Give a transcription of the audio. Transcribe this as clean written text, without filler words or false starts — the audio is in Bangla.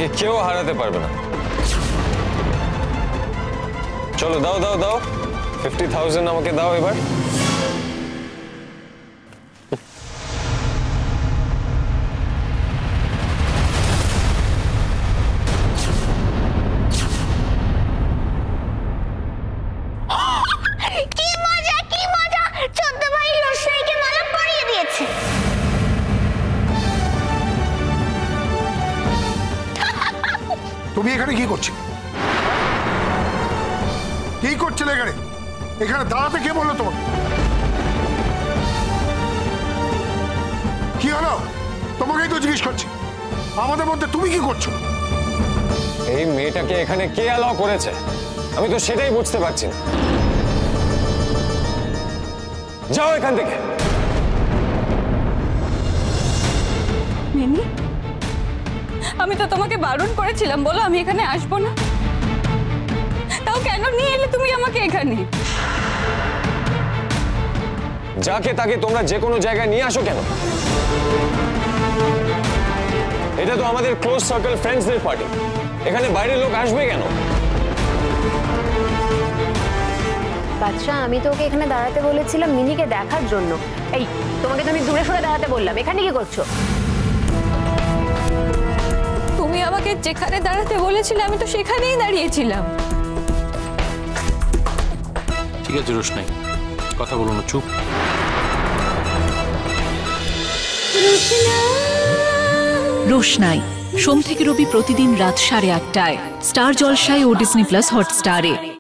তোমাকে কেউ হারাতে পারবে না। চলো দাও দাও দাও, 50,000 আমাকে দাও এবার। কি মজা কি মজা, ছোট্ট ভাই রোশনাইকে মালা পরিয়ে দিয়েছে। তুমি এখানে কি করছিলে? কি করছিলে এখানে? এখানে দাঁড়াতে কে বললো তোমাকে? কি হলো? তোমাকেই তো জিজ্ঞেস করছি, আমাদের মধ্যে তুমি কি করছো? এই মেয়েটাকে এখানে কে অ্যালাউ করেছে আমি তো সেটাই বুঝতে পারছি না। যাও এখান থেকে। মিনি, আমি তো তোমাকে বারণ করেছিলাম, বলো আমি এখানে আসবো না, তাও কেন নিয়ে এলে তুমি আমাকে এখানে? যাকে তাকে তোমরা যে কোনো জায়গায় নিয়ে আসো কেন? এটা তো আমাদের ক্লোজ সার্কেল ফ্রেন্ডসদের পার্টি, এখানে বাইরের লোক আসবে কেন? বাদশা, আমি তো ওকে এখানে দাঁড়াতে বলেছিলাম মিনিকে দেখার জন্য। এই, তোমাকে তো আমি দূরে সরে দাঁড়াতে বললাম, এখানে কি করছো? তুমি আমাকে যেখানে দাঁড়াতে বলেছিলে আমি তো সেখানেই দাঁড়িয়েছিলাম। ঠিক আছে রোশনাই, কথা বলো না, চুপ। রোশনাই সোম থেকে রবি প্রতিদিন রাত 8:30টায় স্টার জলসায় ও ডিজনি প্লাস হটস্টারে।